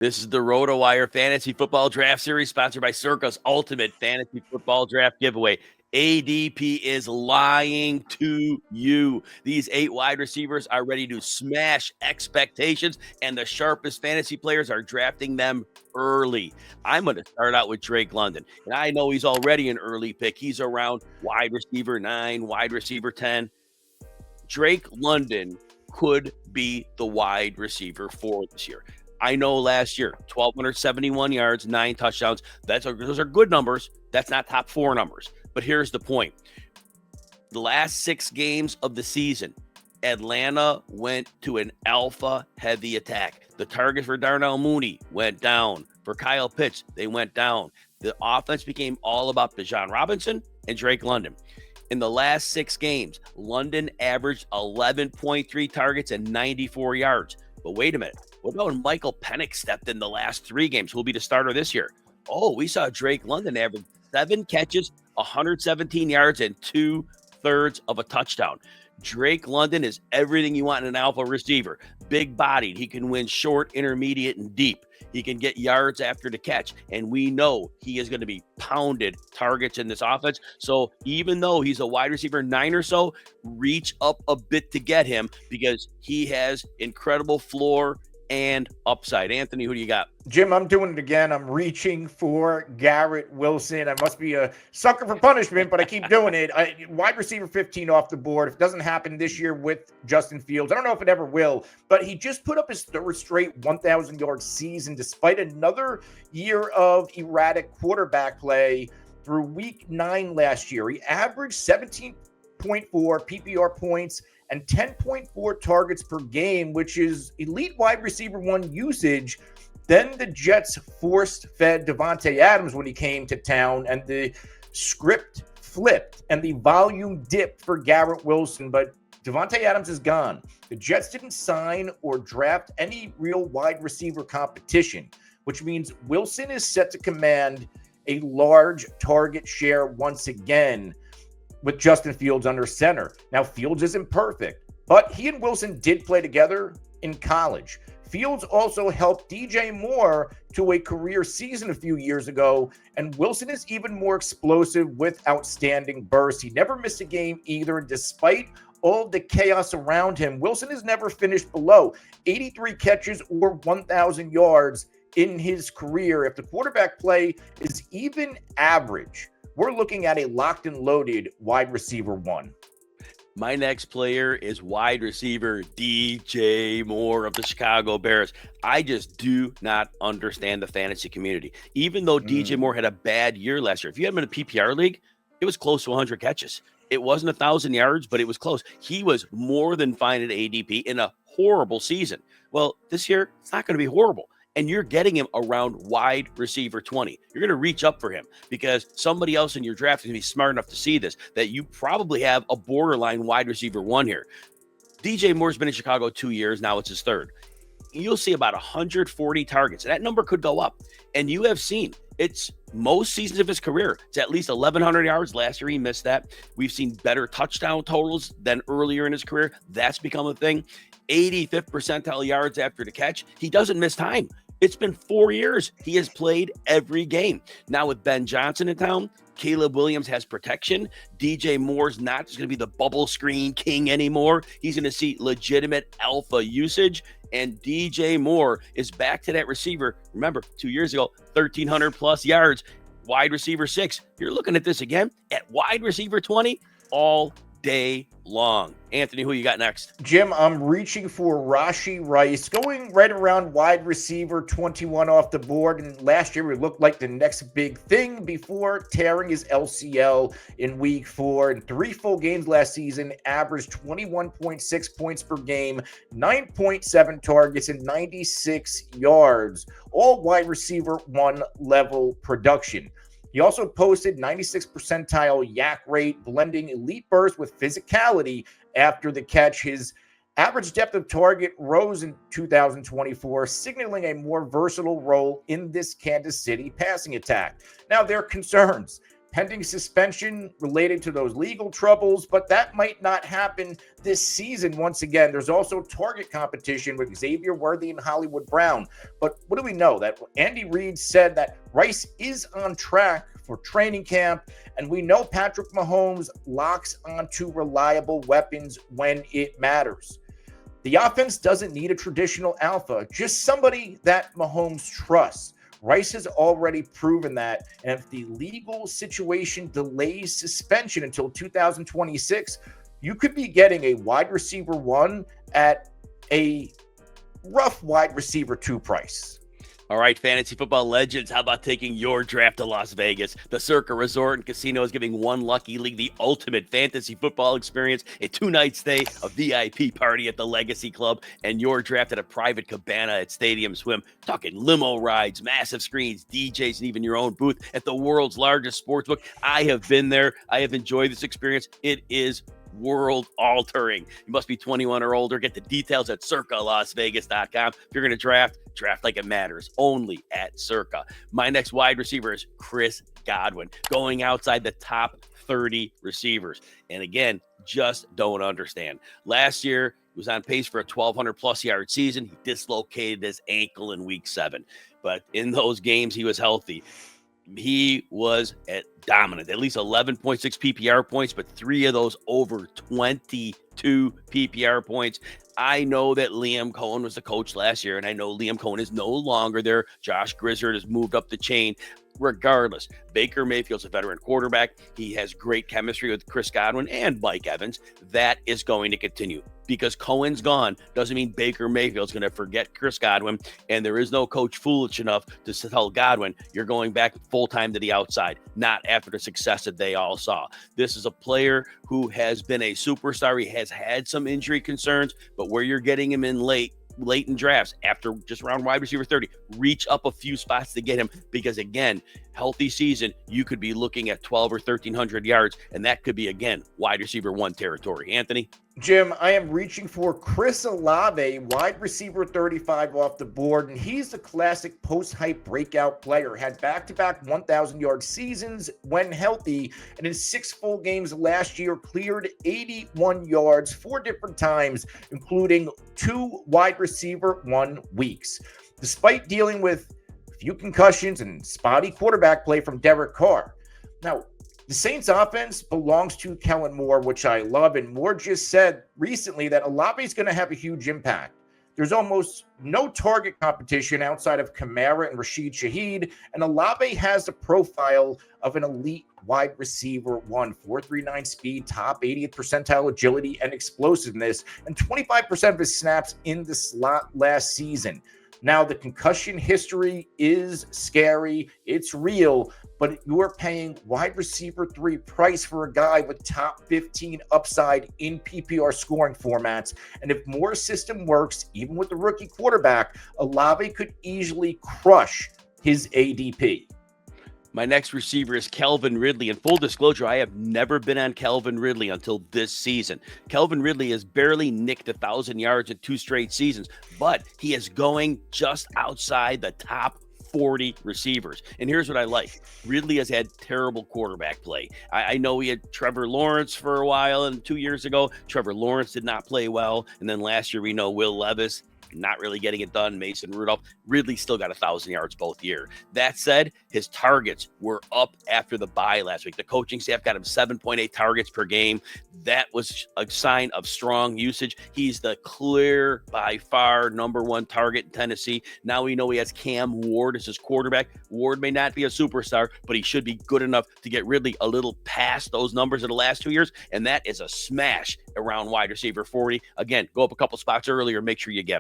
This is the RotoWire Fantasy Football Draft Series, sponsored by Circa's Ultimate Fantasy Football Draft Giveaway. ADP is lying to you. These 8 wide receivers are ready to smash expectations, and the sharpest fantasy players are drafting them early. I'm going to start out with Drake London, and I know he's already an early pick. He's around wide receiver 9, wide receiver 10. Drake London could be the wide receiver 4 this year. I know last year, 1,271 yards, 9 touchdowns. Those are good numbers. That's not top 4 numbers. But here's the point. The last 6 games of the season, Atlanta went to an alpha-heavy attack. The target for Darnell Mooney went down. For Kyle Pitts, they went down. The offense became all about Bijan Robinson and Drake London. In the last 6 games, London averaged 11.3 targets and 94 yards. But wait a minute. What about when Michael Penix stepped in the last 3 games? Who will be the starter this year? Oh, we saw Drake London average 7 catches, 117 yards, and 2/3 of a touchdown. Drake London is everything you want in an alpha receiver. Big-bodied. He can win short, intermediate, and deep. He can get yards after the catch. And we know he is going to be pounded targets in this offense. So even though he's a wide receiver 9 or so, reach up a bit to get him because he has incredible floor and upside. Anthony, who do you got? Jim, I'm doing it again. I'm reaching for Garret Wilson. I must be a sucker for punishment, but I keep doing it. Wide receiver 15 off the board. If it doesn't happen this year with Justin Fields, I don't know if it ever will, but he just put up his 3rd straight 1,000-yard season despite another year of erratic quarterback play through week 9 last year. He averaged 17.4 PPR points and 10.4 targets per game, which is elite wide receiver 1 usage. Then the Jets force-fed Davante Adams when he came to town, and the script flipped and the volume dipped for Garret Wilson, but Davante Adams is gone. The Jets didn't sign or draft any real wide receiver competition, which means Wilson is set to command a large target share once again, with Justin Fields under center. Now, Fields isn't perfect, but he and Wilson did play together in college. Fields also helped DJ Moore to a career season a few years ago, and Wilson is even more explosive with outstanding bursts. He never missed a game either, despite all the chaos around him. Wilson has never finished below 83 catches or 1,000 yards in his career. If the quarterback play is even average, we're looking at a locked and loaded wide receiver 1. My next player is wide receiver DJ Moore of the Chicago Bears. I just do not understand the fantasy community. Even though DJ Moore had a bad year last year, if you had him in a PPR league, it was close to 100 catches. It wasn't 1,000 yards, but it was close. He was more than fine at ADP in a horrible season. Well, this year, it's not going to be horrible. And you're getting him around wide receiver 20. You're going to reach up for him because somebody else in your draft is going to be smart enough to see this, that you probably have a borderline wide receiver 1 here. DJ Moore's been in Chicago 2 years. Now it's his 3rd. You'll see about 140 targets. And that number could go up. And you have seen it's most seasons of his career. It's at least 1,100 yards. Last year, he missed that. We've seen better touchdown totals than earlier in his career. That's become a thing. 85th percentile yards after the catch. He doesn't miss time. It's been 4 years. He has played every game. Now with Ben Johnson in town, Caleb Williams has protection. DJ Moore's not just going to be the bubble screen king anymore. He's going to see legitimate alpha usage. And DJ Moore is back to that receiver. Remember, 2 years ago, 1,300 plus yards, wide receiver 6. You're looking at this again at wide receiver 20 all day long. Anthony, who you got next? Jim, I'm reaching for Rashee Rice, going right around wide receiver 21 off the board. And last year, it looked like the next big thing before tearing his LCL in week 4. In 3 full games last season, averaged 21.6 points per game, 9.7 targets, and 96 yards. All wide receiver 1 level production. He also posted 96th percentile yak rate, blending elite burst with physicality after the catch. His average depth of target rose in 2024, signaling a more versatile role in this Kansas City passing attack. Now, there are concerns. pending suspension related to those legal troubles, but that might not happen this season. Once again, there's also target competition with Xavier Worthy and Hollywood Brown. But what do we know? That Andy Reid said that Rice is on track for training camp, and we know Patrick Mahomes locks onto reliable weapons when it matters. The offense doesn't need a traditional alpha, just somebody that Mahomes trusts. Rice has already proven that, and if the legal situation delays suspension until 2026, you could be getting a wide receiver 1 at a rough wide receiver 2 price. All right, fantasy football legends, how about taking your draft to Las Vegas? The Circa Resort and Casino is giving one lucky league the ultimate fantasy football experience, a 2-night stay, a VIP party at the Legacy Club, and your draft at a private cabana at Stadium Swim. Talking limo rides, massive screens, DJs, and even your own booth at the world's largest sportsbook. I have been there. I have enjoyed this experience. It is world altering. You must be 21 or older. Get the details at circalasvegas.com. If you're going to draft like it matters, only at Circa. My next wide receiver is Chris Godwin, going outside the top 30 receivers. And again, just don't understand. Last year, he was on pace for a 1,200 plus yard season. He dislocated his ankle in week 7, but in those games, he was healthy. He was dominant, at least 11.6 PPR points, but 3 of those over 22 PPR points. I know that Liam Cohen was the coach last year, and I know Liam Cohen is no longer there. Josh Grizzard has moved up the chain. Regardless, Baker Mayfield's a veteran quarterback. He has great chemistry with Chris Godwin and Mike Evans. That is going to continue. Because Cohen's gone doesn't mean Baker Mayfield's going to forget Chris Godwin, and there is no coach foolish enough to tell Godwin, you're going back full-time to the outside, not after the success that they all saw. This is a player who has been a superstar. He has had some injury concerns, but where you're getting him in late in drafts after just around wide receiver 30, reach up a few spots to get him, because again, healthy season, you could be looking at 12 or 1,300 yards, and that could be, again, wide receiver 1 territory. Anthony? Jim, I am reaching for Chris Olave, wide receiver 35 off the board, and he's the classic post-hype breakout player. Had back-to-back 1,000-yard seasons when healthy, and in 6 full games last year, cleared 81 yards 4 different times, including 2 wide receiver 1 weeks. Despite dealing with a few concussions and spotty quarterback play from Derek Carr. Now, the Saints offense belongs to Kellen Moore, which I love, and Moore just said recently that Olave is going to have a huge impact. There's almost no target competition outside of Kamara and Rashid Shaheed, and Olave has the profile of an elite wide receiver 1, 4.39 speed, top 80th percentile agility and explosiveness, and 25% of his snaps in the slot last season. Now, the concussion history is scary. It's real, but you are paying wide receiver 3 price for a guy with top 15 upside in PPR scoring formats. And if Moore's system works, even with the rookie quarterback, Olave could easily crush his ADP. My next receiver is Calvin Ridley. And full disclosure, I have never been on Calvin Ridley until this season. Calvin Ridley has barely nicked 1,000 yards in 2 straight seasons, but he is going just outside the top 40 receivers. And here's what I like. Ridley has had terrible quarterback play. I know he had Trevor Lawrence for a while, and 2 years ago, Trevor Lawrence did not play well. And then last year, we know Will Levis not really getting it done. Mason Rudolph. Ridley still got 1,000 yards both year. That said, his targets were up after the bye last week. The coaching staff got him 7.8 targets per game. That was a sign of strong usage. He's the clear, by far, number 1 target in Tennessee. Now we know he has Cam Ward as his quarterback. Ward may not be a superstar, but he should be good enough to get Ridley a little past those numbers of the last 2 years, and that is a smash around wide receiver 40. Again, go up a couple spots earlier, make sure you get him.